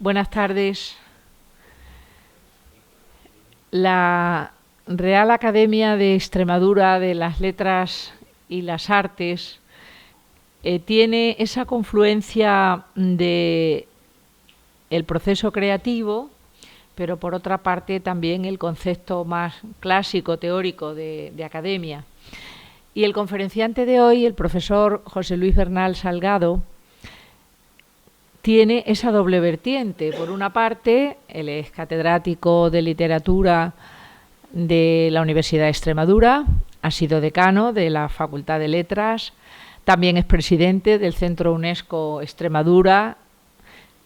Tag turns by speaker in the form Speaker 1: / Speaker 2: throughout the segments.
Speaker 1: Buenas tardes. La Real Academia de Extremadura de las Letras y las Artes tiene esa confluencia de el proceso creativo, pero por otra parte también el concepto más clásico, teórico de academia. Y el conferenciante de hoy, el profesor José Luis Bernal Salgado, tiene esa doble vertiente. Por una parte, él es catedrático de literatura de la Universidad de Extremadura, ha sido decano de la Facultad de Letras, también es presidente del Centro UNESCO Extremadura,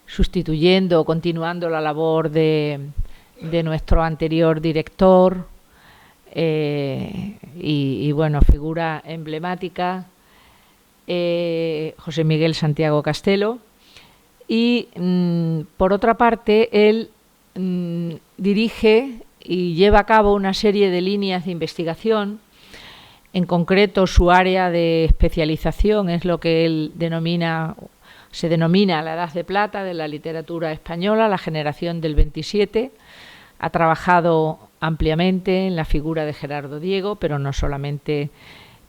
Speaker 1: sustituyendo o continuando la labor de nuestro anterior director y bueno, figura emblemática, José Miguel Santiago Castelo. Y por otra parte, él dirige y lleva a cabo una serie de líneas de investigación. En concreto, su área de especialización es lo que él se denomina la Edad de Plata de la literatura española, la generación del 27. Ha trabajado ampliamente en la figura de Gerardo Diego, pero no solamente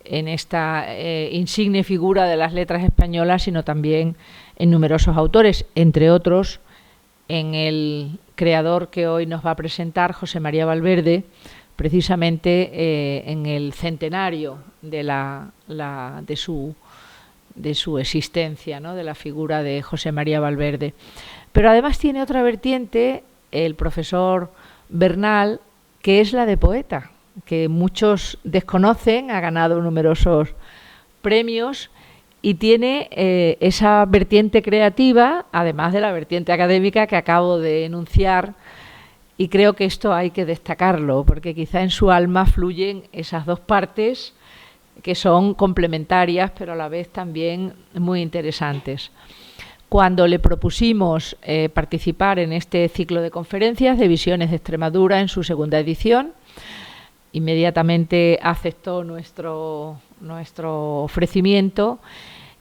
Speaker 1: en esta insigne figura de las letras españolas, sino también en numerosos autores, entre otros en el creador que hoy nos va a presentar, José María Valverde, precisamente en el centenario de su existencia, ¿no?, de la figura de José María Valverde. Pero además tiene otra vertiente, el profesor Bernal, que es la de poeta, que muchos desconocen, ha ganado numerosos premios y tiene esa vertiente creativa, además de la vertiente académica que acabo de enunciar, y creo que esto hay que destacarlo, porque quizá en su alma fluyen esas dos partes que son complementarias, pero a la vez también muy interesantes. Cuando le propusimos participar en este ciclo de conferencias de Visiones de Extremadura en su segunda edición, inmediatamente aceptó nuestro ofrecimiento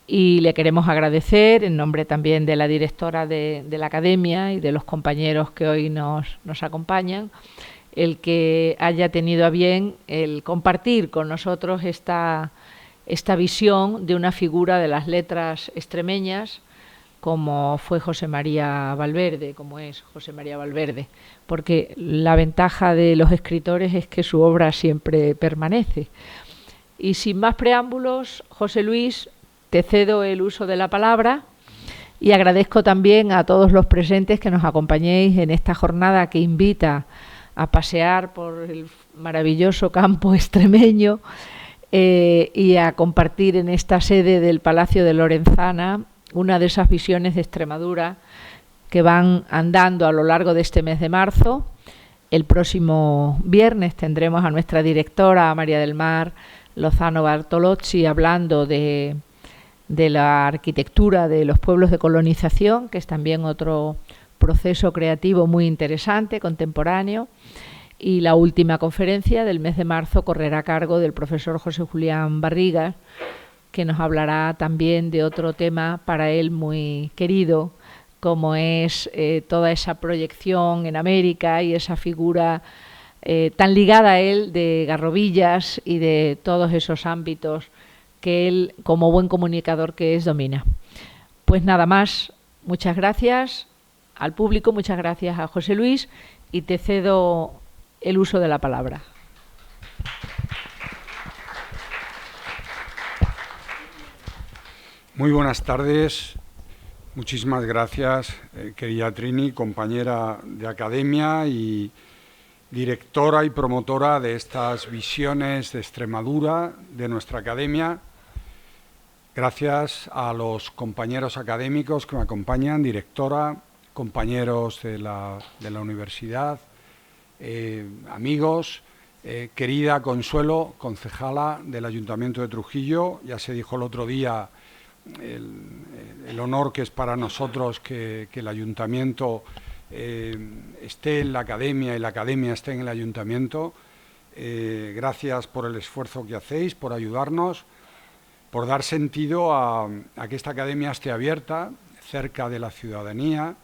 Speaker 1: y le queremos agradecer en nombre también de la directora de la Academia y de los compañeros que hoy nos acompañan, el que haya tenido a bien el compartir con nosotros esta visión de una figura de las letras extremeñas como fue José María Valverde, como es José María Valverde, porque la ventaja de los escritores es que su obra siempre permanece. Y sin más preámbulos, José Luis, te cedo el uso de la palabra y agradezco también a todos los presentes que nos acompañéis en esta jornada que invita a pasear por el maravilloso campo extremeño y a compartir en esta sede del Palacio de Lorenzana una de esas visiones de Extremadura que van andando a lo largo de este mes de marzo. El próximo viernes tendremos a nuestra directora, María del Mar Lozano Bartolozzi, hablando de la arquitectura de los pueblos de colonización, que es también otro proceso creativo muy interesante, contemporáneo. Y la última conferencia del mes de marzo correrá a cargo del profesor José Julián Barrigas, que nos hablará también de otro tema para él muy querido, como es toda esa proyección en América y esa figura tan ligada a él de Garrovillas y de todos esos ámbitos que él, como buen comunicador que es, domina. Pues nada más, muchas gracias al público, muchas gracias a José Luis y te cedo el uso de la palabra.
Speaker 2: Muy buenas tardes, muchísimas gracias, querida Trini, compañera de academia y directora y promotora de estas visiones de Extremadura de nuestra academia. Gracias a los compañeros académicos que me acompañan, directora, compañeros de la universidad, amigos, querida Consuelo, concejala del Ayuntamiento de Trujillo. Ya se dijo el otro día el honor que es para nosotros que el Ayuntamiento esté en la Academia y la Academia esté en el Ayuntamiento. Gracias por el esfuerzo que hacéis, por ayudarnos, por dar sentido a que esta Academia esté abierta, cerca de la ciudadanía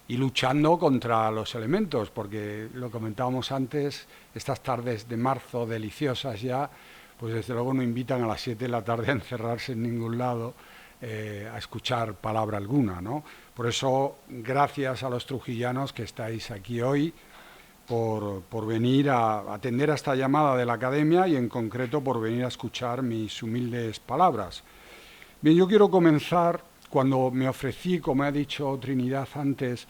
Speaker 2: y luchando contra los elementos, porque lo comentábamos antes, estas tardes de marzo deliciosas ya, pues desde luego no invitan a las 7 de la tarde a encerrarse en ningún lado a escuchar palabra alguna, ¿no? Por eso, gracias a los trujillanos que estáis aquí hoy, por venir a atender a esta llamada de la Academia y en concreto por venir a escuchar mis humildes palabras. Bien, yo quiero comenzar cuando me ofrecí, como ha dicho Trinidad antes,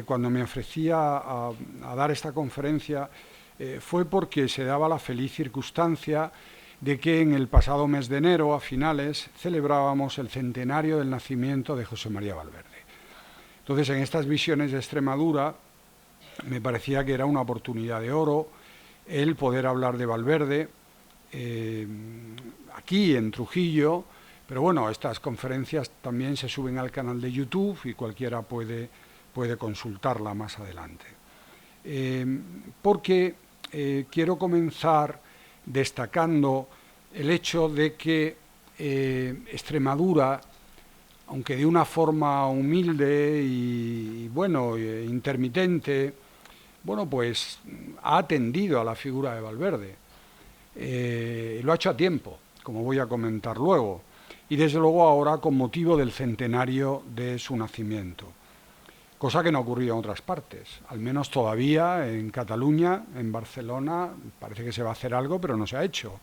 Speaker 2: cuando me ofrecí a dar esta conferencia, fue porque se daba la feliz circunstancia de que en el pasado mes de enero, a finales, celebrábamos el centenario del nacimiento de José María Valverde. Entonces, en estas visiones de Extremadura, me parecía que era una oportunidad de oro el poder hablar de Valverde aquí en Trujillo, pero bueno, estas conferencias también se suben al canal de YouTube y cualquiera puede consultarla más adelante. Porque quiero comenzar destacando el hecho de que Extremadura, aunque de una forma humilde y bueno, intermitente, bueno, pues ha atendido a la figura de Valverde. Lo ha hecho a tiempo, como voy a comentar luego, y desde luego ahora con motivo del centenario de su nacimiento, cosa que no ha ocurrido en otras partes, al menos todavía en Cataluña, en Barcelona, parece que se va a hacer algo, pero no se ha hecho.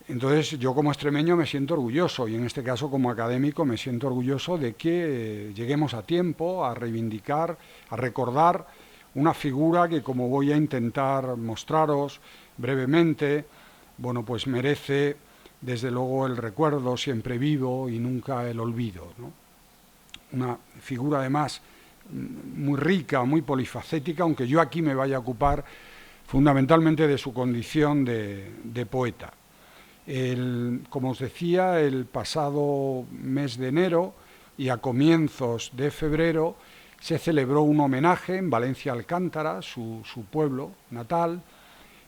Speaker 2: Entonces yo como extremeño me siento orgulloso y en este caso como académico me siento orgulloso de que lleguemos a tiempo a reivindicar, a recordar una figura que, como voy a intentar mostraros brevemente, bueno, pues merece desde luego el recuerdo siempre vivo y nunca el olvido, ¿no? Una figura además muy rica, muy polifacética, aunque yo aquí me vaya a ocupar fundamentalmente de su condición de poeta. Como os decía, el pasado mes de enero y a comienzos de febrero se celebró un homenaje en Valencia Alcántara, su pueblo natal.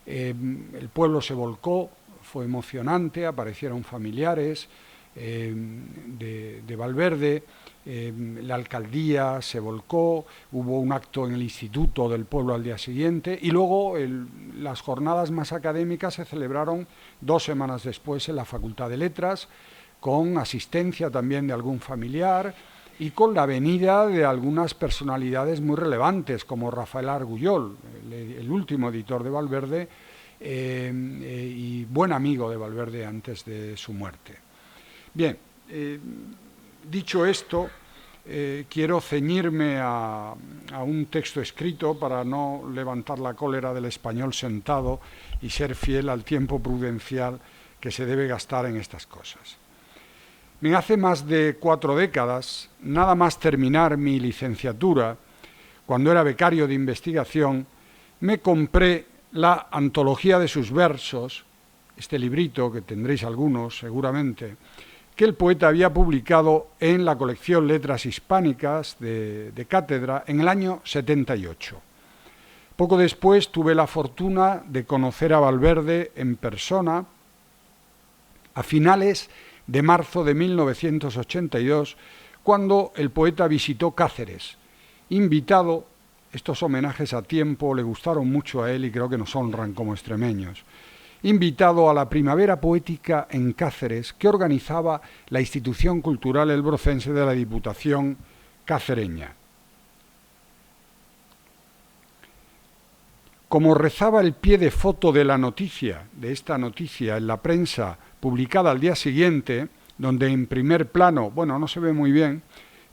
Speaker 2: El pueblo se volcó, fue emocionante, aparecieron familiares de Valverde, la alcaldía se volcó, hubo un acto en el instituto del pueblo al día siguiente y luego las jornadas más académicas se celebraron 2 semanas después en la Facultad de Letras, con asistencia también de algún familiar y con la venida de algunas personalidades muy relevantes como Rafael Argullol, el último editor de Valverde y buen amigo de Valverde antes de su muerte. Bien, dicho esto, quiero ceñirme a un texto escrito para no levantar la cólera del español sentado y ser fiel al tiempo prudencial que se debe gastar en estas cosas. Hace más de 4 décadas, nada más terminar mi licenciatura, cuando era becario de investigación, me compré la antología de sus versos, este librito que tendréis algunos seguramente, que el poeta había publicado en la colección Letras Hispánicas de Cátedra en el año 78. Poco después tuve la fortuna de conocer a Valverde en persona a finales de marzo de 1982, cuando el poeta visitó Cáceres. Invitado, estos homenajes a tiempo le gustaron mucho a él y creo que nos honran como extremeños. Invitado a la Primavera Poética en Cáceres, que organizaba la institución cultural elbrocense de la Diputación cacereña. Como rezaba el pie de foto de la noticia, de esta noticia en la prensa publicada al día siguiente, donde en primer plano, bueno, no se ve muy bien,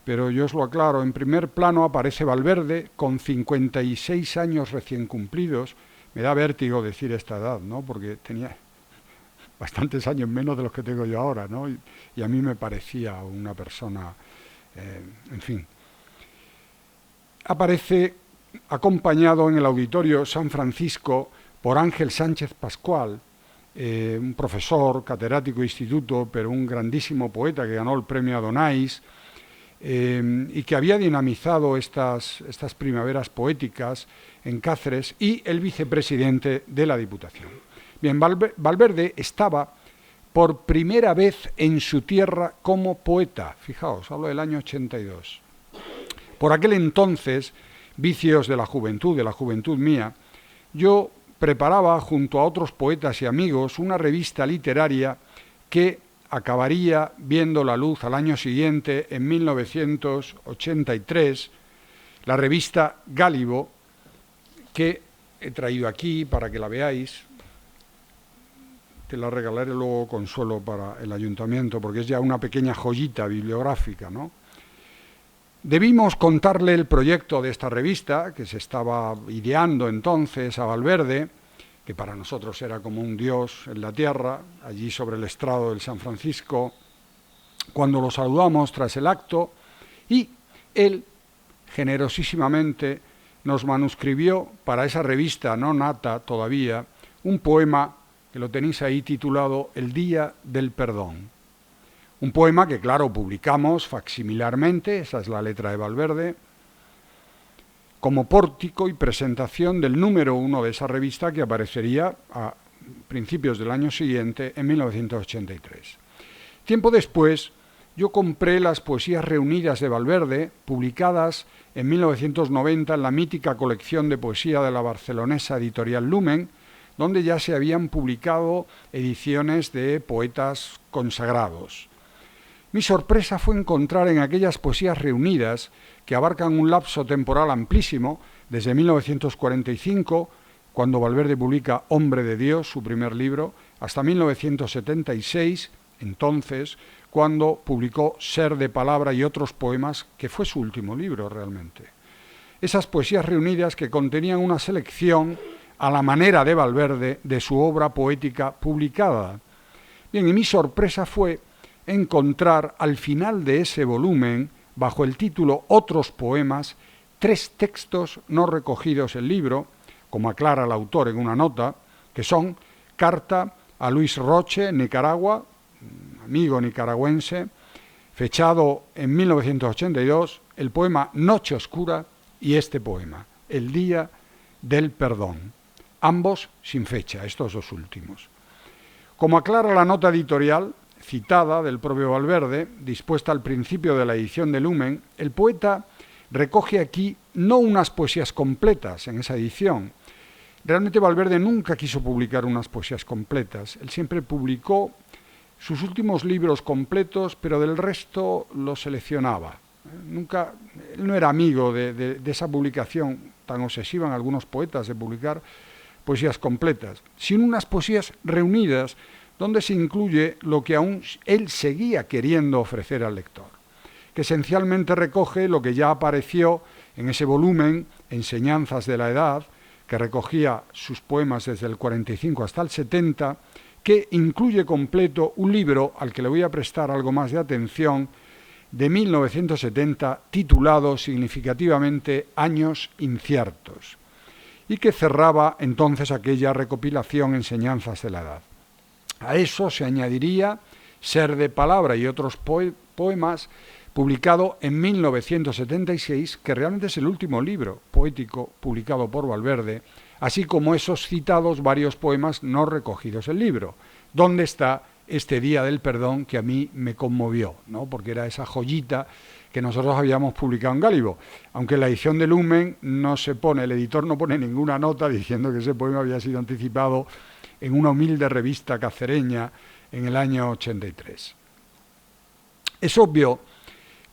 Speaker 2: pero yo os lo aclaro, en primer plano aparece Valverde con 56 años recién cumplidos. Me da vértigo decir esta edad, ¿no? Porque tenía bastantes años menos de los que tengo yo ahora, ¿no? Y a mí me parecía una persona, en fin. Aparece acompañado en el Auditorio San Francisco por Ángel Sánchez Pascual, un profesor, catedrático de instituto, pero un grandísimo poeta que ganó el premio Adonais, y que había dinamizado estas primaveras poéticas en Cáceres, y el vicepresidente de la Diputación. Bien, Valverde estaba por primera vez en su tierra como poeta. Fijaos, hablo del año 82. Por aquel entonces, vicios de la juventud mía, yo preparaba junto a otros poetas y amigos una revista literaria que acabaría viendo la luz al año siguiente, en 1983, la revista Gálibo, que he traído aquí para que la veáis. Te la regalaré luego, Consuelo, para el ayuntamiento, porque es ya una pequeña joyita bibliográfica, ¿no? Debimos contarle el proyecto de esta revista, que se estaba ideando entonces a Valverde, que para nosotros era como un dios en la tierra, allí sobre el estrado del San Francisco, cuando lo saludamos tras el acto, y él generosísimamente nos manuscribió para esa revista no nata todavía un poema que lo tenéis ahí titulado El Día del Perdón. Un poema que, claro, publicamos facsimilarmente, esa es la letra de Valverde, como pórtico y presentación del número 1 de esa revista que aparecería a principios del año siguiente, en 1983. Tiempo después, yo compré las poesías reunidas de Valverde, publicadas en 1990 en la mítica colección de poesía de la barcelonesa editorial Lumen, donde ya se habían publicado ediciones de poetas consagrados. Mi sorpresa fue encontrar en aquellas poesías reunidas, que abarcan un lapso temporal amplísimo, desde 1945, cuando Valverde publica Hombre de Dios, su primer libro, hasta 1976, entonces, cuando publicó Ser de Palabra y otros poemas, que fue su último libro realmente. Esas poesías reunidas que contenían una selección a la manera de Valverde de su obra poética publicada. Bien, y mi sorpresa fue encontrar al final de ese volumen, bajo el título Otros poemas, 3 textos no recogidos en el libro, como aclara el autor en una nota, que son Carta a Luis Roche, Nicaragua, amigo nicaragüense, fechado en 1982, el poema Noche Oscura y este poema, El Día del Perdón, ambos sin fecha, estos dos últimos. Como aclara la nota editorial citada del propio Valverde, dispuesta al principio de la edición de Lumen, el poeta recoge aquí no unas poesías completas en esa edición. Realmente Valverde nunca quiso publicar unas poesías completas. Él siempre publicó sus últimos libros completos, pero del resto los seleccionaba. Él no era amigo de esa publicación tan obsesiva en algunos poetas de publicar poesías completas, sino unas poesías reunidas donde se incluye lo que aún él seguía queriendo ofrecer al lector, que esencialmente recoge lo que ya apareció en ese volumen, Enseñanzas de la Edad, que recogía sus poemas desde el 45 hasta el 70, que incluye completo un libro al que le voy a prestar algo más de atención, de 1970, titulado significativamente Años Inciertos, y que cerraba entonces aquella recopilación Enseñanzas de la Edad. A eso se añadiría Ser de Palabra y otros poemas, publicado en 1976, que realmente es el último libro poético publicado por Valverde, así como esos citados varios poemas no recogidos en el libro, donde está este Día del Perdón que a mí me conmovió, ¿no? Porque era esa joyita que nosotros habíamos publicado en Gálibo, aunque en la edición de Lumen no se pone, el editor no pone ninguna nota diciendo que ese poema había sido anticipado en una humilde revista cacereña en el año 83. Es obvio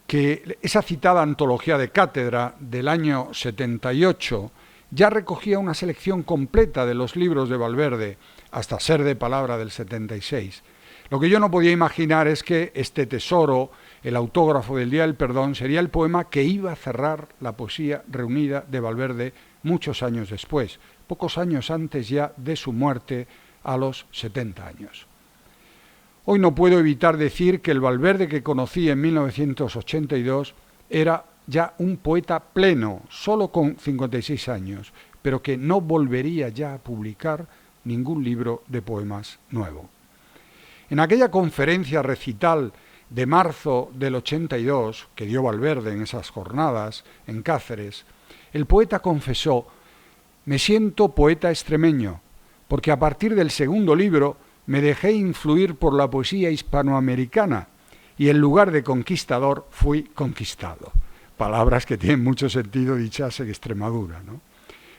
Speaker 2: que esa citada antología de cátedra del año 78 ya recogía una selección completa de los libros de Valverde, hasta Ser de Palabra del 76. Lo que yo no podía imaginar es que este tesoro, el autógrafo del Día del Perdón, sería el poema que iba a cerrar la poesía reunida de Valverde muchos años después, pocos años antes ya de su muerte a los 70 años. Hoy no puedo evitar decir que el Valverde que conocí en 1982 era ya un poeta pleno, solo con 56 años, pero que no volvería ya a publicar ningún libro de poemas nuevo. En aquella conferencia recital de marzo del 82, que dio Valverde en esas jornadas en Cáceres, el poeta confesó: «Me siento poeta extremeño, porque a partir del segundo libro me dejé influir por la poesía hispanoamericana y en lugar de conquistador fui conquistado». palabras que tienen mucho sentido dichas en Extremadura, ¿no?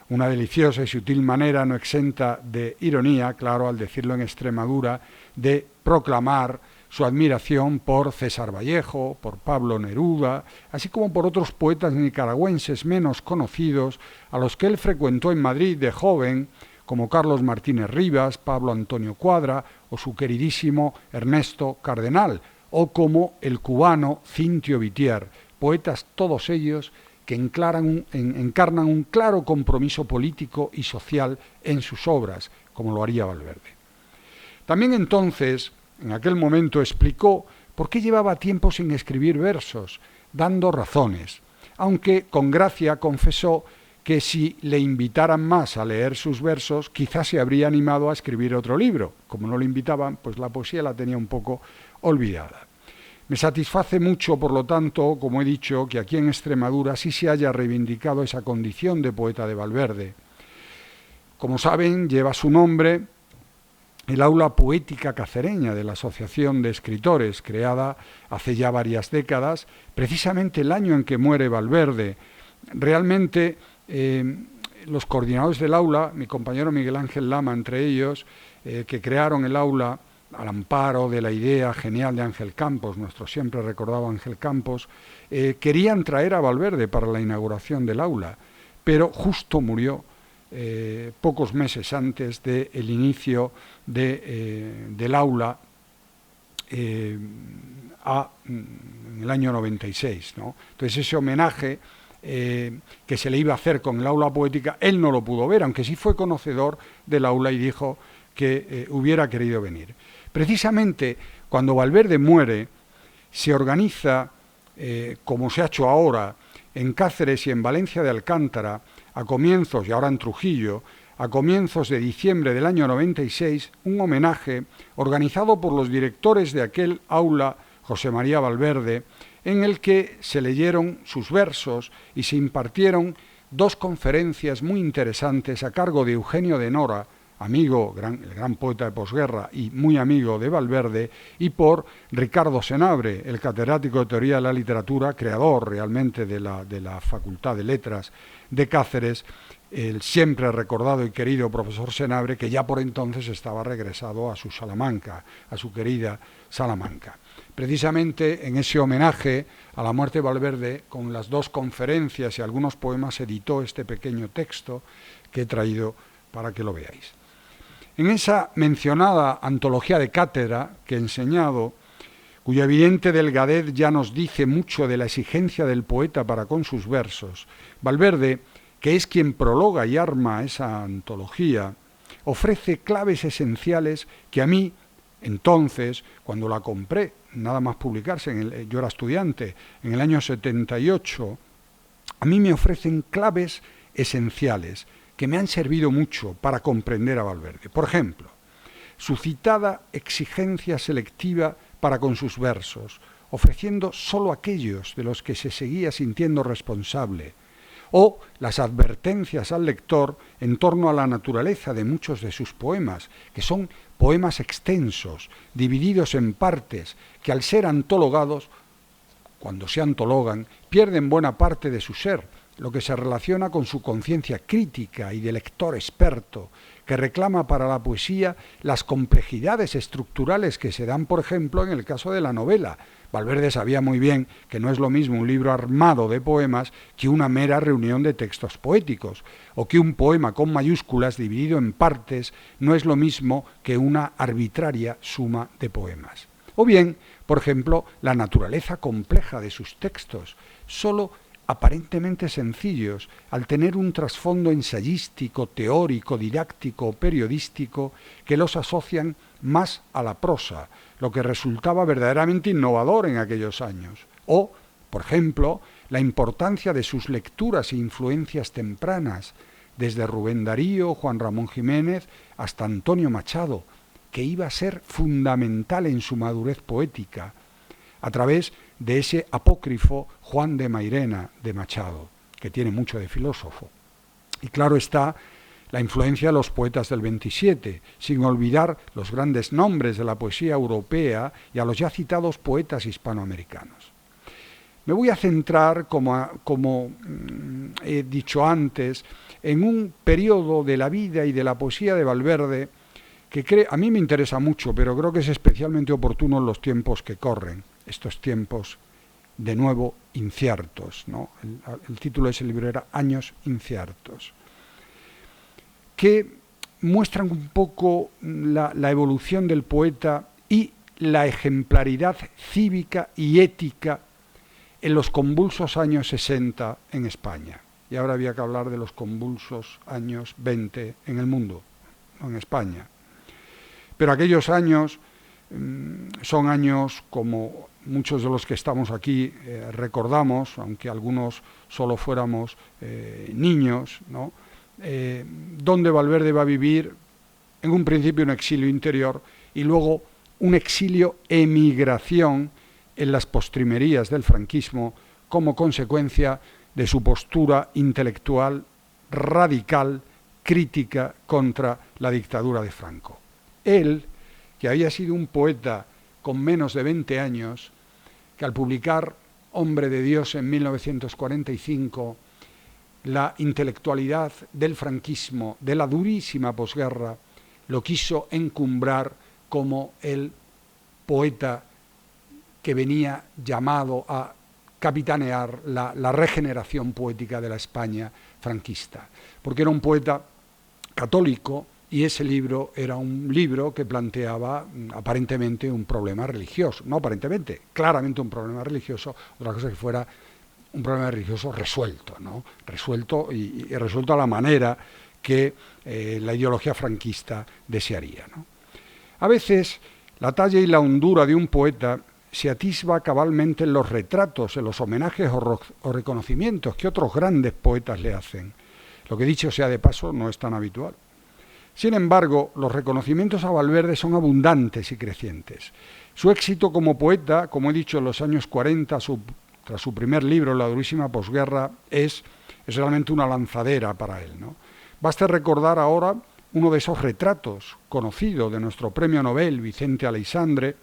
Speaker 2: Una deliciosa y sutil manera no exenta de ironía, claro, al decirlo en Extremadura, de proclamar su admiración por César Vallejo, por Pablo Neruda, así como por otros poetas nicaragüenses menos conocidos a los que él frecuentó en Madrid de joven, como Carlos Martínez Rivas, Pablo Antonio Cuadra o su queridísimo Ernesto Cardenal, o como el cubano Cintio Vitier, poetas todos ellos que encarnan un claro compromiso político y social en sus obras, como lo haría Valverde. También entonces, en aquel momento, explicó por qué llevaba tiempo sin escribir versos, dando razones, aunque con gracia confesó que si le invitaran más a leer sus versos, quizás se habría animado a escribir otro libro. Como no le invitaban, pues la poesía la tenía un poco olvidada. Me satisface mucho, por lo tanto, como he dicho, que aquí en Extremadura sí se haya reivindicado esa condición de poeta de Valverde. Como saben, lleva su nombre el aula poética cacereña de la Asociación de Escritores, creada hace ya varias décadas, precisamente el año en que muere Valverde. Realmente, los coordinadores del aula, mi compañero Miguel Ángel Lama entre ellos, que crearon el aula al amparo de la idea genial de Ángel Campos, nuestro siempre recordado Ángel Campos, querían traer a Valverde para la inauguración del aula, pero justo murió pocos meses antes del inicio del aula en el año 96, ¿no? Entonces ese homenaje que se le iba a hacer con el aula poética, él no lo pudo ver, aunque sí fue conocedor del aula y dijo que hubiera querido venir. Precisamente cuando Valverde muere, se organiza, como se ha hecho ahora, en Cáceres y en Valencia de Alcántara, a comienzos, y ahora en Trujillo, a comienzos de diciembre del año 96, un homenaje organizado por los directores de aquel aula, José María Valverde, en el que se leyeron sus versos y se impartieron dos conferencias muy interesantes a cargo de Eugenio de Nora, amigo, el gran poeta de posguerra y muy amigo de Valverde, y por Ricardo Senabre, el catedrático de Teoría de la Literatura, creador realmente de la Facultad de Letras de Cáceres, el siempre recordado y querido profesor Senabre, que ya por entonces estaba regresado a su Salamanca, a su querida Salamanca. Precisamente en ese homenaje a la muerte de Valverde, con las dos conferencias y algunos poemas, editó este pequeño texto que he traído para que lo veáis. En esa mencionada antología de cátedra que he enseñado, cuya evidente delgadez ya nos dice mucho de la exigencia del poeta para con sus versos, Valverde, que es quien prologa y arma esa antología, ofrece claves esenciales que a mí, entonces, cuando la compré, nada más publicarse, yo era estudiante, en el año 78, a mí me ofrecen claves esenciales que me han servido mucho para comprender a Valverde. Por ejemplo, su citada exigencia selectiva para con sus versos, ofreciendo solo aquellos de los que se seguía sintiendo responsable, o las advertencias al lector en torno a la naturaleza de muchos de sus poemas, que son poemas extensos, divididos en partes, que al ser antologados, cuando se antologan, pierden buena parte de su ser, lo que se relaciona con su conciencia crítica y de lector experto, que reclama para la poesía las complejidades estructurales que se dan, por ejemplo, en el caso de la novela. Valverde sabía muy bien que no es lo mismo un libro armado de poemas que una mera reunión de textos poéticos, o que un poema con mayúsculas dividido en partes no es lo mismo que una arbitraria suma de poemas. O bien, por ejemplo, la naturaleza compleja de sus textos, solo aparentemente sencillos, al tener un trasfondo ensayístico, teórico, didáctico o periodístico que los asocian más a la prosa, lo que resultaba verdaderamente innovador en aquellos años. O, por ejemplo, la importancia de sus lecturas e influencias tempranas, desde Rubén Darío, Juan Ramón Jiménez, hasta Antonio Machado, que iba a ser fundamental en su madurez poética, a través de ese apócrifo Juan de Mairena de Machado, que tiene mucho de filósofo. Y claro está la influencia de los poetas del 27, sin olvidar los grandes nombres de la poesía europea y a los ya citados poetas hispanoamericanos. Me voy a centrar, como he dicho antes, en un periodo de la vida y de la poesía de Valverde que a mí me interesa mucho, pero creo que es especialmente oportuno en los tiempos que corren, estos tiempos de nuevo inciertos, ¿no? El título de ese libro era Años inciertos, que muestran un poco la evolución del poeta y la ejemplaridad cívica y ética en los convulsos años 60 en España. Y ahora había que hablar de los convulsos años 20 en el mundo, no en España. Pero aquellos años son años, como muchos de los que estamos aquí recordamos, aunque algunos solo fuéramos niños, ¿no? Donde Valverde va a vivir en un principio un exilio interior y luego un exilio-emigración en las postrimerías del franquismo como consecuencia de su postura intelectual radical, crítica contra la dictadura de Franco. Él, que había sido un poeta con menos de 20 años, que al publicar Hombre de Dios en 1945, la intelectualidad del franquismo, de la durísima posguerra, lo quiso encumbrar como el poeta que venía llamado a capitanear la regeneración poética de la España franquista, porque era un poeta católico y ese libro era un libro que planteaba aparentemente un problema religioso, no aparentemente, claramente un problema religioso, otra cosa que fuera un problema religioso resuelto, ¿no? Resuelto y resuelto a la manera que la ideología franquista desearía, ¿no? A veces la talla y la hondura de un poeta se atisba cabalmente en los retratos, en los homenajes o reconocimientos que otros grandes poetas le hacen. Lo que dicho sea de paso no es tan habitual. Sin embargo, los reconocimientos a Valverde son abundantes y crecientes. Su éxito como poeta, como he dicho en los años 40, tras su primer libro, La durísima posguerra, es realmente una lanzadera para él, ¿no? Basta recordar ahora uno de esos retratos conocidos de nuestro premio Nobel, Vicente Aleixandre,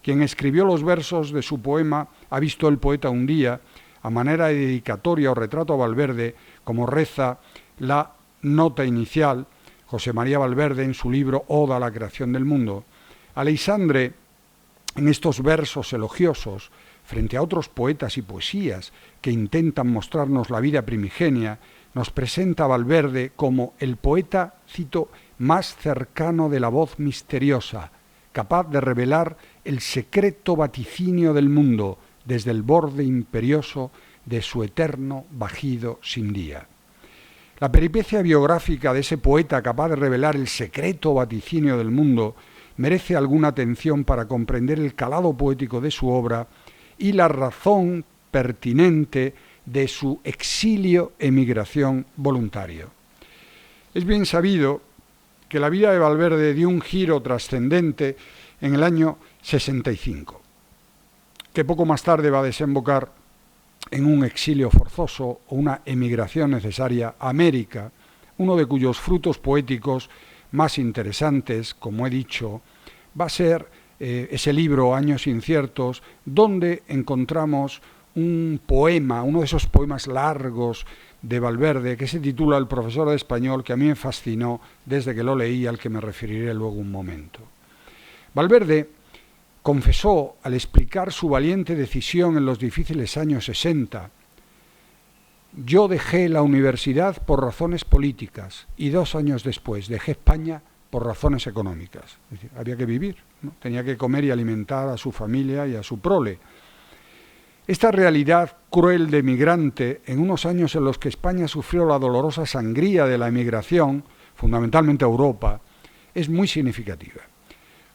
Speaker 2: quien escribió los versos de su poema Ha visto el poeta un día, a manera de dedicatoria o retrato a Valverde, como reza la nota inicial José María Valverde en su libro Oda a la creación del mundo. Aleixandre, en estos versos elogiosos, frente a otros poetas y poesías que intentan mostrarnos la vida primigenia, nos presenta a Valverde como el poeta, cito, más cercano de la voz misteriosa, capaz de revelar el secreto vaticinio del mundo desde el borde imperioso de su eterno bajido sin día. La peripecia biográfica de ese poeta capaz de revelar el secreto vaticinio del mundo merece alguna atención para comprender el calado poético de su obra y la razón pertinente de su exilio-emigración voluntario. Es bien sabido que la vida de Valverde dio un giro trascendente en el año 65, que poco más tarde va a desembocar en un exilio forzoso o una emigración necesaria a América, uno de cuyos frutos poéticos más interesantes, como he dicho, va a ser ese libro Años inciertos, donde encontramos un poema, uno de esos poemas largos de Valverde, que se titula El profesor de español, que a mí me fascinó desde que lo leí, al que me referiré luego un momento. Valverde confesó, al explicar su valiente decisión en los difíciles años 60, yo dejé la universidad por razones políticas y 2 años después dejé España por razones económicas. Es decir, había que vivir, ¿no? Tenía que comer y alimentar a su familia y a su prole. Esta realidad cruel de emigrante, en unos años en los que España sufrió la dolorosa sangría de la emigración, fundamentalmente a Europa, es muy significativa.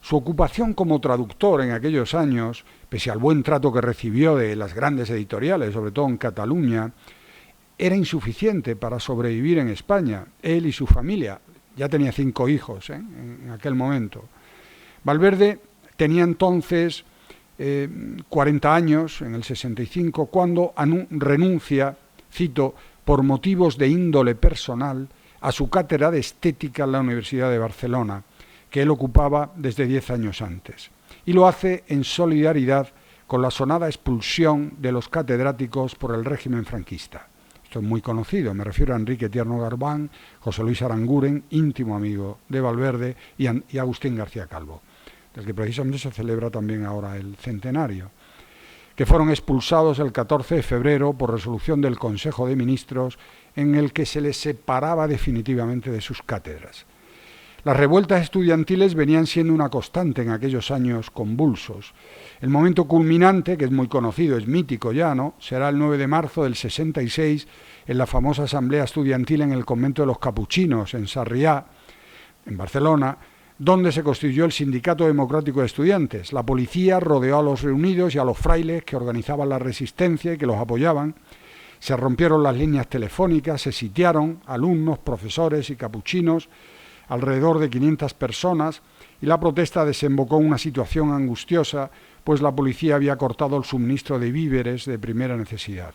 Speaker 2: Su ocupación como traductor en aquellos años, pese al buen trato que recibió de las grandes editoriales, sobre todo en Cataluña, era insuficiente para sobrevivir en España. Él y su familia, ya tenía 5 hijos en aquel momento. Valverde tenía entonces 40 años, en el 65, cuando renuncia, cito, por motivos de índole personal, a su cátedra de estética en la Universidad de Barcelona, que él ocupaba desde 10 años antes. Y lo hace en solidaridad con la sonada expulsión de los catedráticos por el régimen franquista. Esto es muy conocido, me refiero a Enrique Tierno Galván, José Luis Aranguren, íntimo amigo de Valverde, y Agustín García Calvo, del que precisamente se celebra también ahora el centenario, que fueron expulsados el 14 de febrero por resolución del Consejo de Ministros en el que se les separaba definitivamente de sus cátedras. Las revueltas estudiantiles venían siendo una constante en aquellos años convulsos. El momento culminante, que es muy conocido, es mítico ya, ¿no?, será el 9 de marzo del 66, en la famosa asamblea estudiantil en el convento de los Capuchinos, en Sarriá, en Barcelona, donde se constituyó el Sindicato Democrático de Estudiantes. La policía rodeó a los reunidos y a los frailes que organizaban la resistencia y que los apoyaban. Se rompieron las líneas telefónicas, se sitiaron alumnos, profesores y capuchinos, alrededor de 500 personas, y la protesta desembocó en una situación angustiosa, pues la policía había cortado el suministro de víveres de primera necesidad.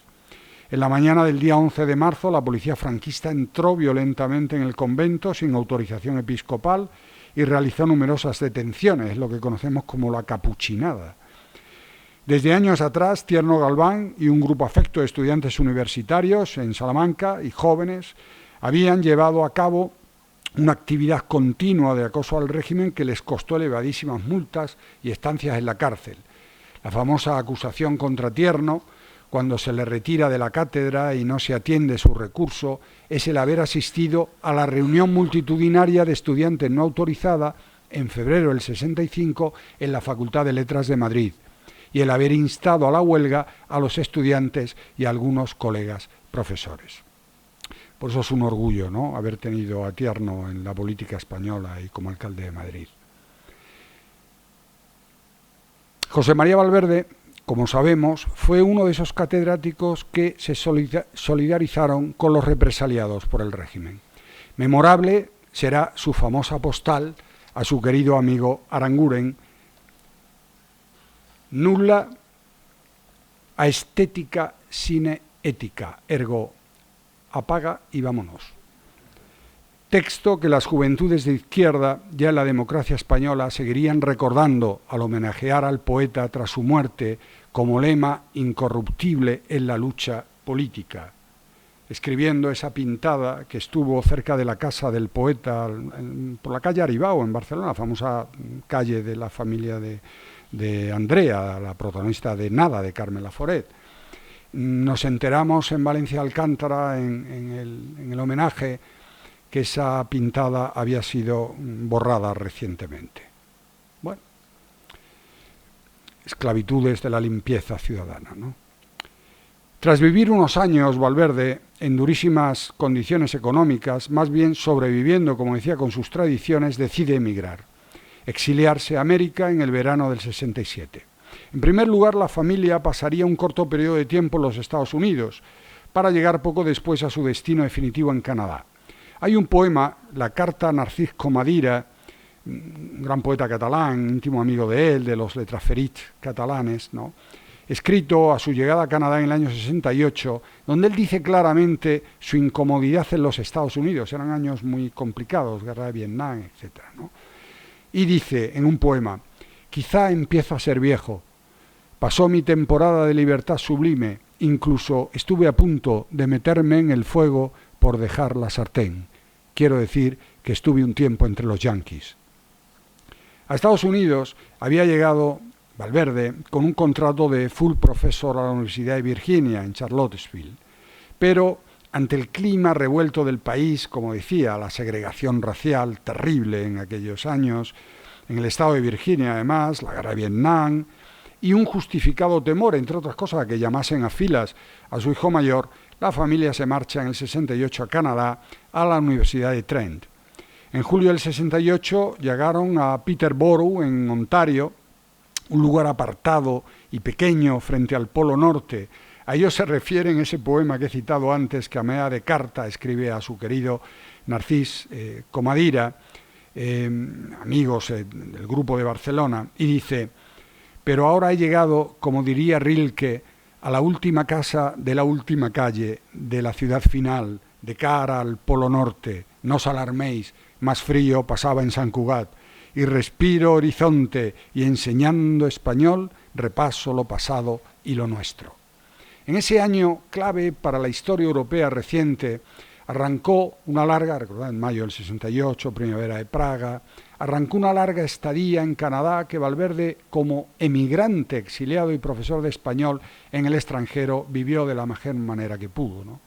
Speaker 2: En la mañana del día 11 de marzo, la policía franquista entró violentamente en el convento sin autorización episcopal y realizó numerosas detenciones, lo que conocemos como la capuchinada. Desde años atrás, Tierno Galván y un grupo afecto de estudiantes universitarios en Salamanca y jóvenes habían llevado a cabo una actividad continua de acoso al régimen que les costó elevadísimas multas y estancias en la cárcel. La famosa acusación contra Tierno, cuando se le retira de la cátedra y no se atiende su recurso, es el haber asistido a la reunión multitudinaria de estudiantes no autorizada en febrero del 65 en la Facultad de Letras de Madrid, y el haber instado a la huelga a los estudiantes y a algunos colegas profesores. Por eso es un orgullo, ¿no?, haber tenido a Tierno en la política española y como alcalde de Madrid. José María Valverde, como sabemos, fue uno de esos catedráticos que se solidarizaron con los represaliados por el régimen. Memorable será su famosa postal a su querido amigo Aranguren: nulla aesthetica sine ética, ergo apaga y vámonos. Texto que las juventudes de izquierda, ya en la democracia española, seguirían recordando al homenajear al poeta tras su muerte como lema incorruptible en la lucha política, escribiendo esa pintada que estuvo cerca de la casa del poeta, por la calle Aribao, en Barcelona, la famosa calle de la familia de Andrea, la protagonista de Nada, de Carmen Laforet. Nos enteramos en Valencia Alcántara, en el homenaje, que esa pintada había sido borrada recientemente. Bueno, esclavitudes de la limpieza ciudadana, ¿no? Tras vivir unos años, Valverde, en durísimas condiciones económicas, más bien sobreviviendo, como decía, con sus tradiciones, decide emigrar, exiliarse a América en el verano del 67. En primer lugar, la familia pasaría un corto periodo de tiempo en los Estados Unidos, para llegar poco después a su destino definitivo en Canadá. Hay un poema, la carta a Narcís Comadira, un gran poeta catalán, íntimo amigo de él, de los letraferits catalanes, ¿no?, escrito a su llegada a Canadá en el año 68, donde él dice claramente su incomodidad en los Estados Unidos. Eran años muy complicados, guerra de Vietnam, etc., ¿no? Y dice en un poema: quizá empiezo a ser viejo, pasó mi temporada de libertad sublime, incluso estuve a punto de meterme en el fuego por dejar la sartén. Quiero decir que estuve un tiempo entre los yanquis. A Estados Unidos había llegado Valverde con un contrato de full professor a la Universidad de Virginia, en Charlottesville, pero ante el clima revuelto del país, como decía, la segregación racial terrible en aquellos años, en el estado de Virginia además, la guerra de Vietnam, y un justificado temor, entre otras cosas, a que llamasen a filas a su hijo mayor, la familia se marcha en el 68 a Canadá, a la Universidad de Trent. En julio del 68 llegaron a Peterborough, en Ontario, un lugar apartado y pequeño frente al Polo Norte. A ello se refiere en ese poema que he citado antes, que a manera de carta escribe a su querido Narcís Comadira, amigos del grupo de Barcelona, y dice: pero ahora he llegado, como diría Rilke, a la última casa de la última calle de la ciudad final, de cara al Polo Norte. No os alarméis, más frío pasaba en Sant Cugat, y respiro horizonte, y enseñando español repaso, lo pasado y lo nuestro. En ese año clave para la historia europea reciente, arrancó una larga, recordad, en mayo del 68, primavera de Praga, arrancó una larga estadía en Canadá que Valverde, como emigrante, exiliado y profesor de español en el extranjero, vivió de la mejor manera que pudo, ¿no?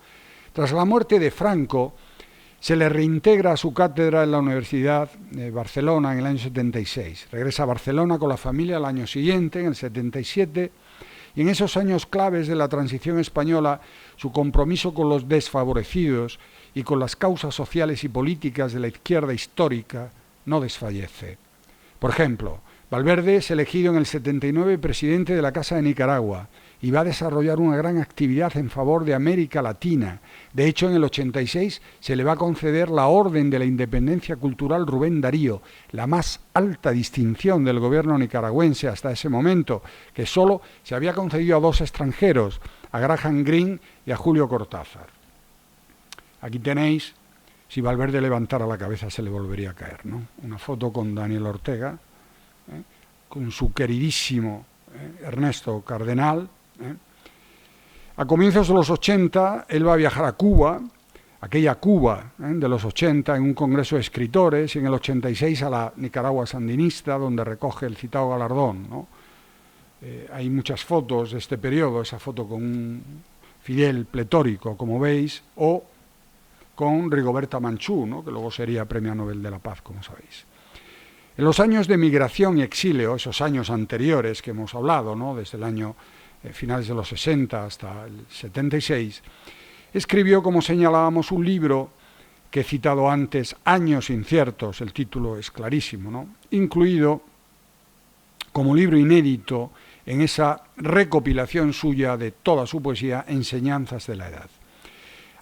Speaker 2: Tras la muerte de Franco, se le reintegra a su cátedra en la Universidad de Barcelona en el año 76. Regresa a Barcelona con la familia al año siguiente, en el 77, y en esos años claves de la transición española, su compromiso con los desfavorecidos y con las causas sociales y políticas de la izquierda histórica no desfallece. Por ejemplo, Valverde es elegido en el 79 presidente de la Casa de Nicaragua y va a desarrollar una gran actividad en favor de América Latina. De hecho, en el 86 se le va a conceder la Orden de la Independencia Cultural Rubén Darío, la más alta distinción del gobierno nicaragüense hasta ese momento, que solo se había concedido a dos extranjeros, a Graham Greene y a Julio Cortázar. Aquí tenéis, si Valverde levantara la cabeza se le volvería a caer, ¿no? Una foto con Daniel Ortega, con su queridísimo Ernesto Cardenal. A comienzos de los 80, él va a viajar a Cuba, aquella Cuba de los 80, en un congreso de escritores, y en el 86 a la Nicaragua sandinista, donde recoge el citado galardón, ¿no? Hay muchas fotos de este periodo, esa foto con un Fidel pletórico, como veis, o con Rigoberta Manchú, ¿no? Que luego sería Premio Nobel de la Paz, como sabéis. En los años de migración y exilio, esos años anteriores que hemos hablado, ¿no? Desde el año finales de los 60 hasta el 76, escribió, como señalábamos, un libro que he citado antes, Años inciertos, el título es clarísimo, ¿no? Incluido como libro inédito en esa recopilación suya de toda su poesía, Enseñanzas de la Edad.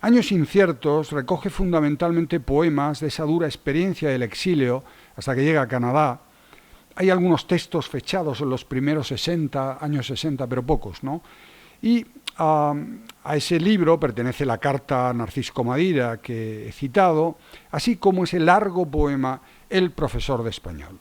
Speaker 2: Años inciertos recoge fundamentalmente poemas de esa dura experiencia del exilio hasta que llega a Canadá. Hay algunos textos fechados en los primeros años 60, pero pocos, ¿no? Y a ese libro pertenece la carta a Narcisco Madira que he citado, así como ese largo poema El profesor de español.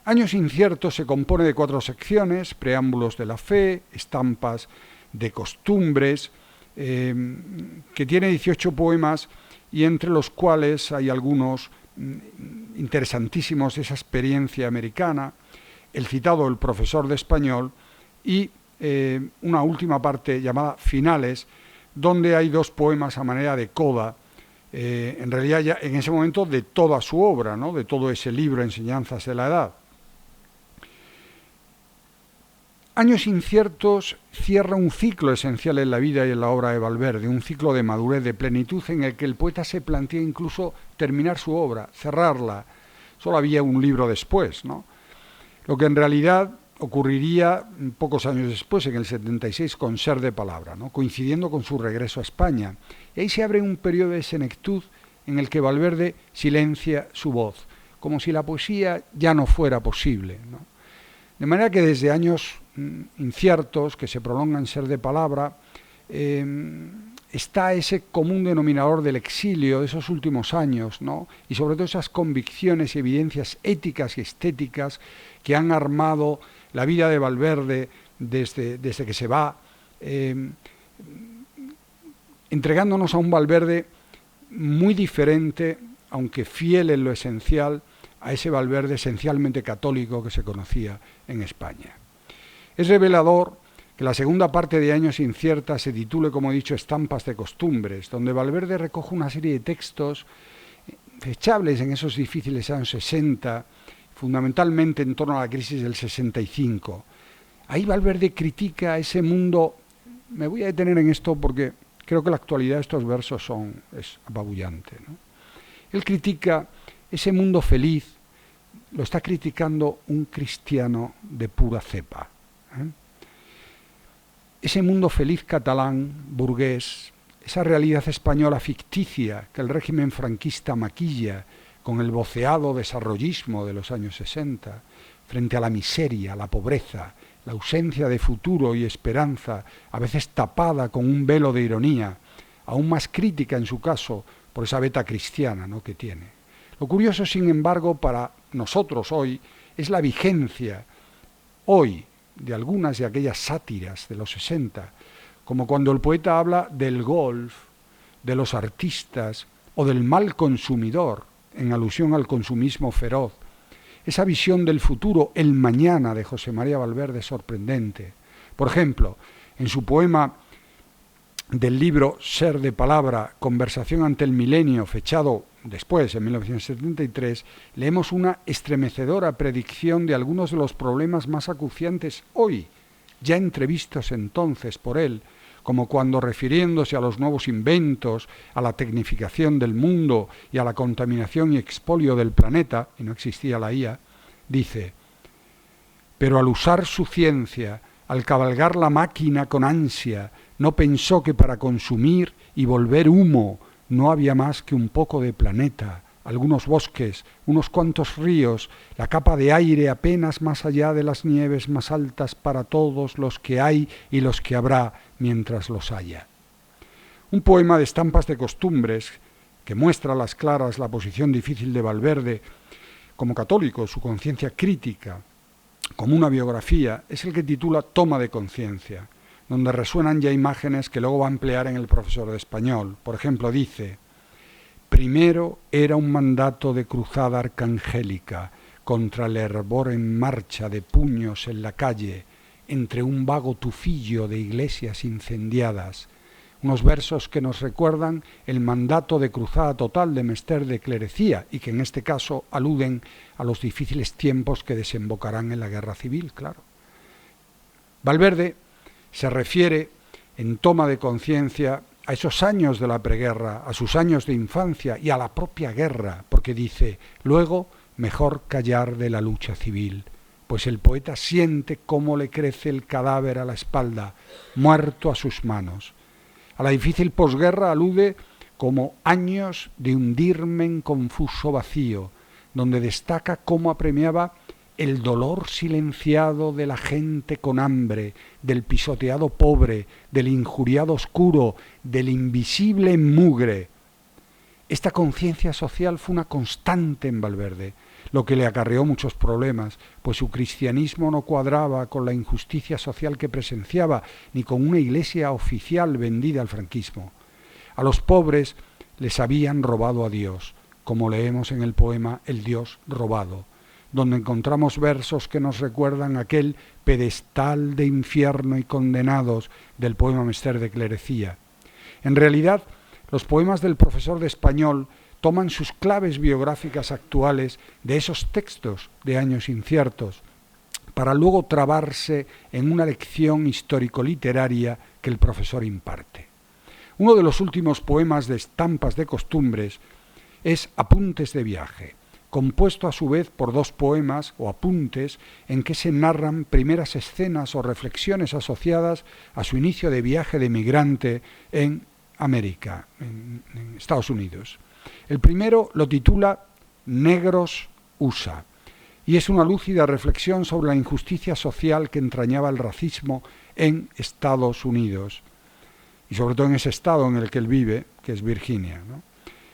Speaker 2: Años inciertos se compone de 4 secciones: preámbulos de la fe, estampas de costumbres, que tiene 18 poemas y entre los cuales hay algunos interesantísimos de esa experiencia americana, el citado El profesor de español y una última parte llamada Finales, donde hay 2 poemas a manera de coda, en realidad ya en ese momento de toda su obra, ¿no? De todo ese libro Enseñanzas de la Edad. Años inciertos cierra un ciclo esencial en la vida y en la obra de Valverde, un ciclo de madurez, de plenitud, en el que el poeta se plantea incluso terminar su obra, cerrarla. Solo había un libro después, ¿no? Lo que en realidad ocurriría pocos años después, en el 76, con Ser de Palabra, ¿no? Coincidiendo con su regreso a España. Y ahí se abre un periodo de senectud en el que Valverde silencia su voz, como si la poesía ya no fuera posible, ¿no? De manera que desde años inciertos, que se prolongan Ser de Palabra, está ese común denominador del exilio de esos últimos años, ¿no? Y sobre todo esas convicciones y evidencias éticas y estéticas que han armado la vida de Valverde desde que se va, entregándonos a un Valverde muy diferente, aunque fiel en lo esencial, a ese Valverde esencialmente católico que se conocía en España. Es revelador que la segunda parte de Años inciertas se titule, como he dicho, Estampas de costumbres, donde Valverde recoge una serie de textos fechables en esos difíciles años 60, fundamentalmente en torno a la crisis del 65. Ahí Valverde critica ese mundo. Me voy a detener en esto porque creo que la actualidad de estos versos es apabullante, ¿no? Él critica ese mundo feliz, lo está criticando un cristiano de pura cepa, ¿eh? Ese mundo feliz catalán, burgués, esa realidad española ficticia que el régimen franquista maquilla con el voceado desarrollismo de los años 60, frente a la miseria, la pobreza, la ausencia de futuro y esperanza, a veces tapada con un velo de ironía, aún más crítica en su caso por esa veta cristiana, ¿no?, que tiene. Lo curioso, sin embargo, para nosotros hoy, es la vigencia hoy de algunas de aquellas sátiras de los 60, como cuando el poeta habla del golf, de los artistas o del mal consumidor, en alusión al consumismo feroz. Esa visión del futuro, el mañana, de José María Valverde es sorprendente. Por ejemplo, en su poema del libro Ser de Palabra, Conversación ante el Milenio, fechado después, en 1973, leemos una estremecedora predicción de algunos de los problemas más acuciantes hoy, ya entrevistos entonces por él, como cuando, refiriéndose a los nuevos inventos, a la tecnificación del mundo y a la contaminación y expolio del planeta, y no existía la IA, dice: pero al usar su ciencia, al cabalgar la máquina con ansia, no pensó que para consumir y volver humo no había más que un poco de planeta, algunos bosques, unos cuantos ríos, la capa de aire apenas más allá de las nieves más altas para todos los que hay y los que habrá mientras los haya. Un poema de estampas de costumbres que muestra a las claras la posición difícil de Valverde como católico, su conciencia crítica, como una biografía, es el que titula Toma de conciencia, donde resuenan ya imágenes que luego va a emplear en el profesor de español. Por ejemplo, dice: primero era un mandato de cruzada arcangélica contra el hervor en marcha de puños en la calle, entre un vago tufillo de iglesias incendiadas. Unos versos que nos recuerdan el mandato de cruzada total de Mester de Clerecía y que en este caso aluden a los difíciles tiempos que desembocarán en la guerra civil, claro. Valverde se refiere en Toma de conciencia a esos años de la preguerra, a sus años de infancia y a la propia guerra, porque dice: luego mejor callar de la lucha civil, pues el poeta siente cómo le crece el cadáver a la espalda, muerto a sus manos. A la difícil posguerra alude como años de hundirme en confuso vacío, donde destaca cómo apremiaba el dolor silenciado de la gente con hambre, del pisoteado pobre, del injuriado oscuro, del invisible mugre. Esta conciencia social fue una constante en Valverde, lo que le acarreó muchos problemas, pues su cristianismo no cuadraba con la injusticia social que presenciaba, ni con una iglesia oficial vendida al franquismo. A los pobres les habían robado a Dios, como leemos en el poema El Dios robado, donde encontramos versos que nos recuerdan aquel pedestal de infierno y condenados del poema Mester de Clerecía. En realidad, los poemas del profesor de español toman sus claves biográficas actuales de esos textos de años inciertos, para luego trabarse en una lección histórico-literaria que el profesor imparte. Uno de los últimos poemas de estampas de costumbres es Apuntes de viaje, compuesto a su vez por dos poemas o apuntes en que se narran primeras escenas o reflexiones asociadas a su inicio de viaje de migrante en América, en Estados Unidos. El primero lo titula Negros USA y es una lúcida reflexión sobre la injusticia social que entrañaba el racismo en Estados Unidos y sobre todo en ese estado en el que él vive, que es Virginia, ¿no?,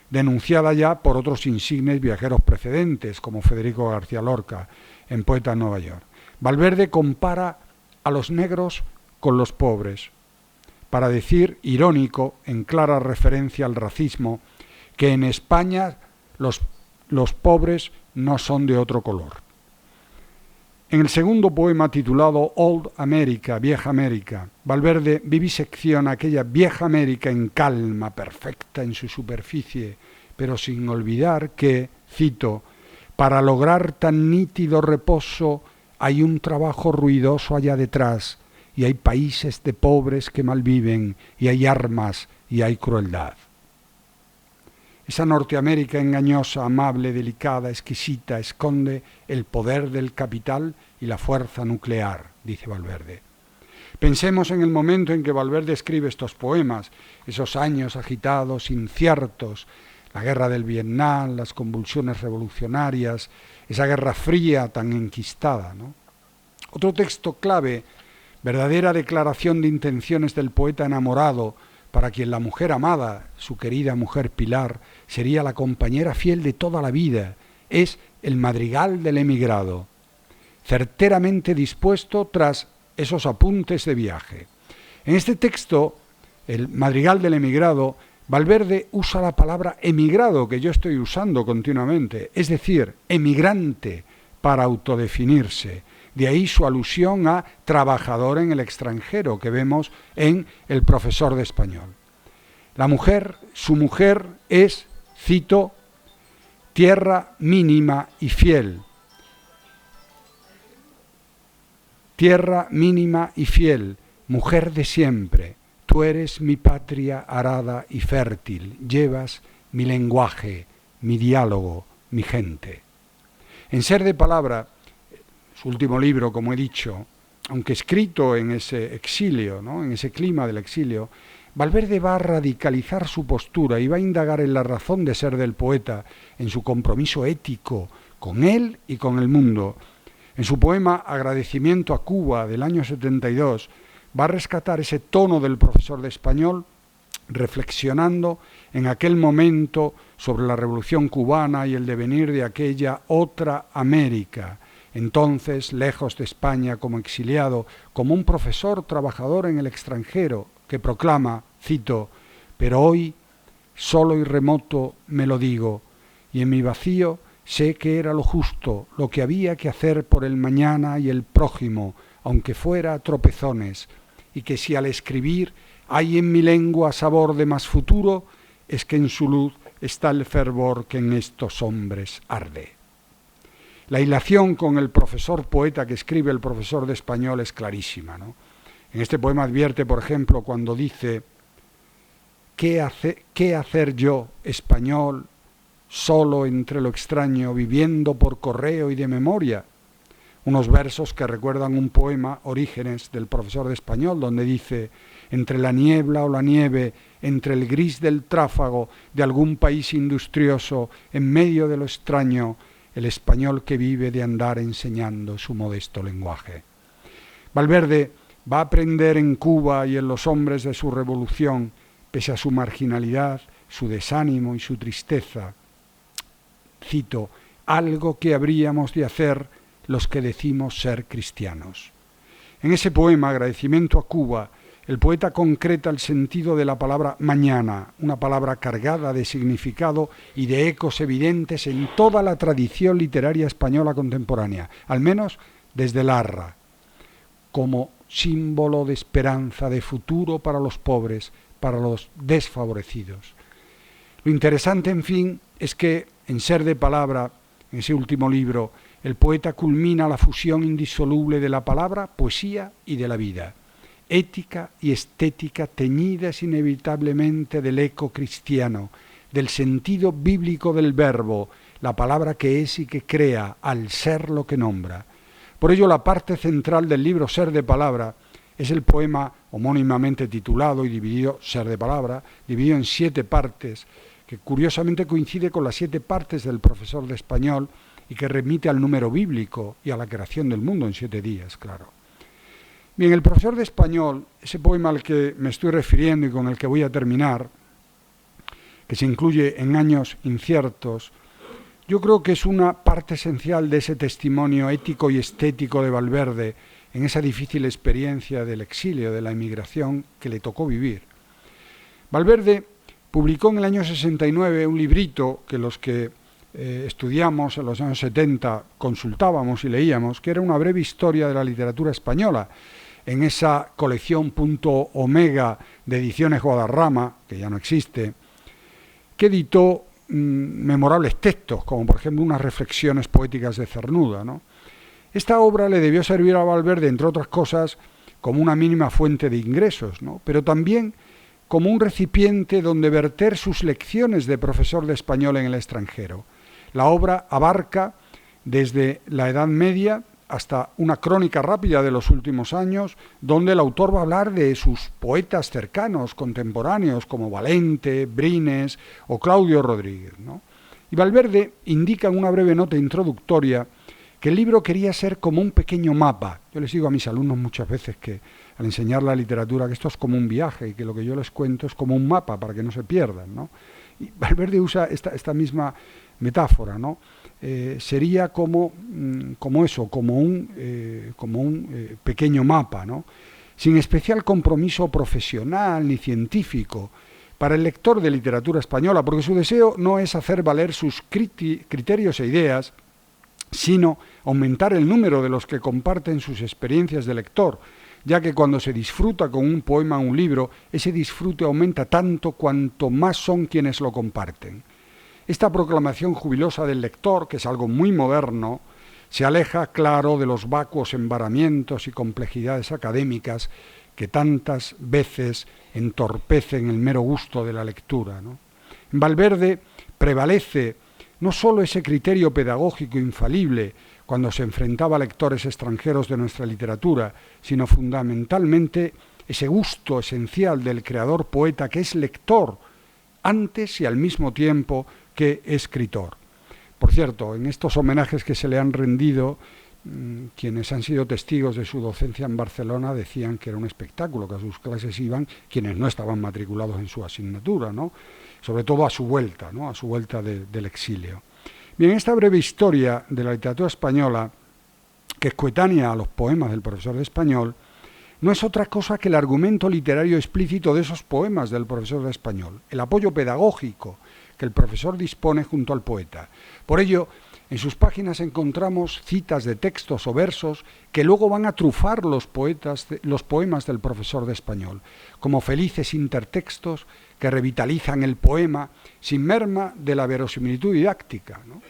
Speaker 2: denunciada ya por otros insignes viajeros precedentes, como Federico García Lorca, en Poeta en Nueva York. Valverde compara a los negros con los pobres, para decir, irónico, en clara referencia al racismo, que en España los pobres no son de otro color. En el segundo poema titulado Old America, Vieja América, Valverde vivisecciona aquella vieja América en calma, perfecta en su superficie, pero sin olvidar que, cito, para lograr tan nítido reposo hay un trabajo ruidoso allá detrás, y hay países de pobres que malviven, y hay armas, y hay crueldad. Esa Norteamérica engañosa, amable, delicada, exquisita, esconde el poder del capital y la fuerza nuclear, dice Valverde. Pensemos en el momento en que Valverde escribe estos poemas, esos años agitados, inciertos, la guerra del Vietnam, las convulsiones revolucionarias, esa guerra fría tan enquistada, ¿no? Otro texto clave, verdadera declaración de intenciones del poeta enamorado, para quien la mujer amada, su querida mujer Pilar, sería la compañera fiel de toda la vida, es El madrigal del emigrado. certeramente dispuesto tras esos apuntes de viaje. En este texto, el Madrigal del emigrado, Valverde usa la palabra emigrado, que yo estoy usando continuamente, es decir, emigrante, para autodefinirse. De ahí su alusión a trabajador en el extranjero, que vemos en El profesor de español. La mujer, su mujer es, cito, tierra mínima y fiel. Tierra mínima y fiel, mujer de siempre. Tú eres mi patria arada y fértil, llevas mi lenguaje, mi diálogo, mi gente. En Ser de Palabra, su último libro, como he dicho, aunque escrito en ese exilio, ¿no?, en ese clima del exilio, Valverde va a radicalizar su postura y va a indagar en la razón de ser del poeta, en su compromiso ético con él y con el mundo. En su poema Agradecimiento a Cuba del año 72, va a rescatar ese tono del profesor de español, reflexionando en aquel momento sobre la Revolución cubana y el devenir de aquella otra América, entonces lejos de España como exiliado, como un profesor trabajador en el extranjero, que proclama, cito, pero hoy, solo y remoto, me lo digo, y en mi vacío sé que era lo justo, lo que había que hacer por el mañana y el prójimo, aunque fuera a tropezones, y que si al escribir hay en mi lengua sabor de más futuro, es que en su luz está el fervor que en estos hombres arde. La hilación con el profesor poeta que escribe el profesor de español es clarísima, ¿no? En este poema advierte, por ejemplo, cuando dice ¿qué hacer yo, español, solo entre lo extraño, viviendo por correo y de memoria? Unos versos que recuerdan un poema, Orígenes, del profesor de español, donde dice: entre la niebla o la nieve, entre el gris del tráfago de algún país industrioso, en medio de lo extraño, el español que vive de andar enseñando su modesto lenguaje. Valverde va a aprender en Cuba y en los hombres de su revolución, pese a su marginalidad, su desánimo y su tristeza. Cito, algo que habríamos de hacer los que decimos ser cristianos. En ese poema, Agradecimiento a Cuba, el poeta concreta el sentido de la palabra mañana, una palabra cargada de significado y de ecos evidentes en toda la tradición literaria española contemporánea, al menos desde Larra, como símbolo de esperanza, de futuro para los pobres, para los desfavorecidos. Lo interesante, en fin, es que en Ser de Palabra, en ese último libro, el poeta culmina la fusión indisoluble de la palabra, poesía y de la vida. Ética y estética teñidas inevitablemente del eco cristiano, del sentido bíblico del verbo, la palabra que es y que crea, al ser lo que nombra. Por ello, la parte central del libro Ser de Palabra es el poema homónimamente titulado y dividido, Ser de Palabra, dividido en 7 partes, que curiosamente coincide con las 7 partes del profesor de español y que remite al número bíblico y a la creación del mundo en 7 días, claro. Bien, el profesor de español, ese poema al que me estoy refiriendo y con el que voy a terminar, que se incluye en Años inciertos, yo creo que es una parte esencial de ese testimonio ético y estético de Valverde en esa difícil experiencia del exilio, de la emigración que le tocó vivir. Valverde publicó en el año 69 un librito que los que estudiamos en los años 70 consultábamos y leíamos, que era una breve historia de la literatura española, en esa colección Punto Omega de Ediciones Guadarrama, que ya no existe, que editó memorables textos, como por ejemplo unas reflexiones poéticas de Cernuda, ¿no? Esta obra le debió servir a Valverde, entre otras cosas, como una mínima fuente de ingresos, ¿no?, pero también como un recipiente donde verter sus lecciones de profesor de español en el extranjero. La obra abarca desde la Edad Media hasta una crónica rápida de los últimos años, donde el autor va a hablar de sus poetas cercanos, contemporáneos, como Valente, Brines o Claudio Rodríguez, ¿no? Y Valverde indica en una breve nota introductoria que el libro quería ser como un pequeño mapa. Yo les digo a mis alumnos muchas veces que al enseñar la literatura que esto es como un viaje y que lo que yo les cuento es como un mapa para que no se pierdan, ¿no? Y Valverde usa esta misma metáfora, ¿no? Sería como un pequeño mapa, ¿no? Sin especial compromiso profesional ni científico para el lector de literatura española, porque su deseo no es hacer valer sus criterios e ideas, sino aumentar el número de los que comparten sus experiencias de lector, ya que cuando se disfruta con un poema o un libro, ese disfrute aumenta tanto cuanto más son quienes lo comparten. Esta proclamación jubilosa del lector, que es algo muy moderno, se aleja, claro, de los vacuos embaramientos y complejidades académicas que tantas veces entorpecen el mero gusto de la lectura, ¿no? En Valverde prevalece no solo ese criterio pedagógico infalible cuando se enfrentaba a lectores extranjeros de nuestra literatura, sino fundamentalmente ese gusto esencial del creador poeta que es lector antes y al mismo tiempo que escritor. Por cierto, en estos homenajes que se le han rendido, quienes han sido testigos de su docencia en Barcelona decían que era un espectáculo, que a sus clases iban quienes no estaban matriculados en su asignatura, ¿no? Sobre todo a su vuelta, ¿no? A su vuelta del exilio. Bien, esta breve historia de la literatura española, que es coetánea a los poemas del profesor de español, no es otra cosa que el argumento literario explícito de esos poemas del profesor de español, el apoyo pedagógico que el profesor dispone junto al poeta. Por ello, en sus páginas encontramos citas de textos o versos que luego van a trufar los poemas del profesor de español, como felices intertextos que revitalizan el poema sin merma de la verosimilitud didáctica, ¿no?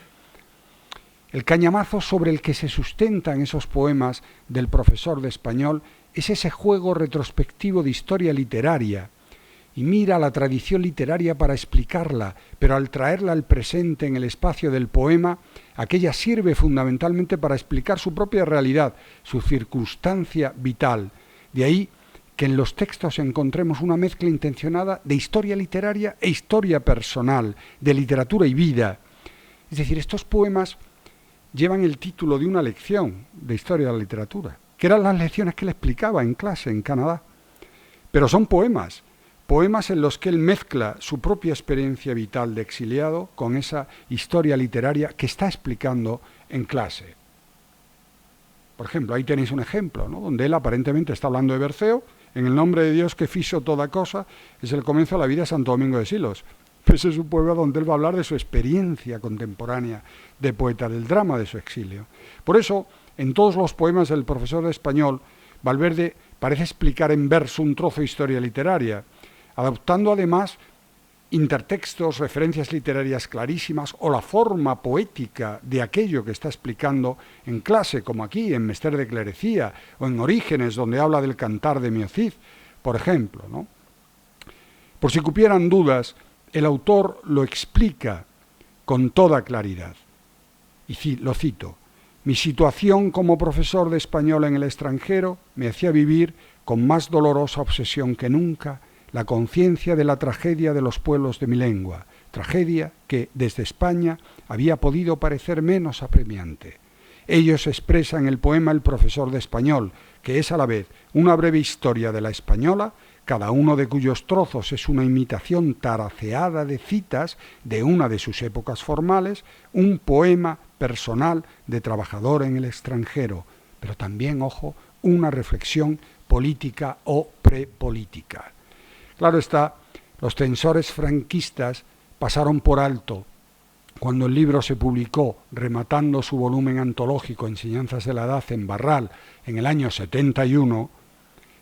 Speaker 2: El cañamazo sobre el que se sustentan esos poemas del profesor de español es ese juego retrospectivo de historia literaria, y mira la tradición literaria para explicarla, pero al traerla al presente en el espacio del poema, aquella sirve fundamentalmente para explicar su propia realidad, su circunstancia vital. De ahí que en los textos encontremos una mezcla intencionada de historia literaria e historia personal, de literatura y vida. Es decir, estos poemas llevan el título de una lección de historia de la literatura, que eran las lecciones que él explicaba en clase en Canadá. Pero son poemas en los que él mezcla su propia experiencia vital de exiliado con esa historia literaria que está explicando en clase. Por ejemplo, ahí tenéis un ejemplo, ¿no? Donde él aparentemente está hablando de Berceo, en el nombre de Dios que fizo toda cosa, es el comienzo de la vida de Santo Domingo de Silos. Ese es un poema donde él va a hablar de su experiencia contemporánea de poeta, del drama de su exilio. Por eso, en todos los poemas del profesor de español, Valverde parece explicar en verso un trozo de historia literaria, adoptando además intertextos, referencias literarias clarísimas o la forma poética de aquello que está explicando en clase, como aquí en Mester de Clerecía o en Orígenes, donde habla del cantar de Miocid, por ejemplo, ¿no? Por si cupieran dudas, el autor lo explica con toda claridad. Y lo cito: mi situación como profesor de español en el extranjero me hacía vivir con más dolorosa obsesión que nunca la conciencia de la tragedia de los pueblos de mi lengua, tragedia que desde España había podido parecer menos apremiante. Ellos expresan en el poema El profesor de español, que es a la vez una breve historia de la española, cada uno de cuyos trozos es una imitación taraceada de citas de una de sus épocas formales, un poema personal de trabajador en el extranjero, pero también, ojo, una reflexión política o prepolítica. Claro está, los censores franquistas pasaron por alto, cuando el libro se publicó, rematando su volumen antológico Enseñanzas de la Edad en Barral en el año 71,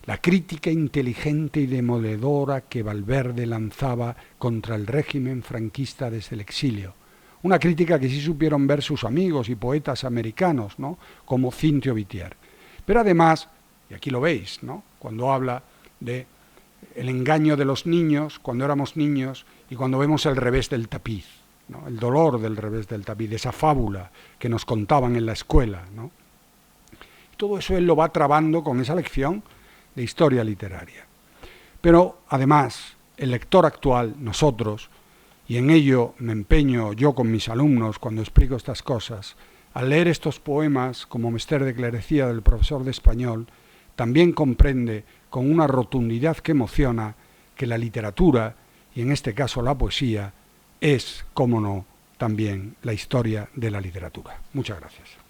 Speaker 2: la crítica inteligente y demoledora que Valverde lanzaba contra el régimen franquista desde el exilio. Una crítica que sí supieron ver sus amigos y poetas americanos, ¿no? Como Cintio Vitier. Pero además, y aquí lo veis, ¿no? Cuando habla de el engaño de los niños cuando éramos niños y cuando vemos el revés del tapiz, ¿no? El dolor del revés del tapiz, de esa fábula que nos contaban en la escuela, ¿no? Todo eso él lo va trabando con esa lección de historia literaria. Pero además, el lector actual, nosotros, y en ello me empeño yo con mis alumnos cuando explico estas cosas, al leer estos poemas como Mester de Clerecía del profesor de español, también comprende con una rotundidad que emociona que la literatura, y en este caso la poesía, es, cómo no, también la historia de la literatura. Muchas gracias.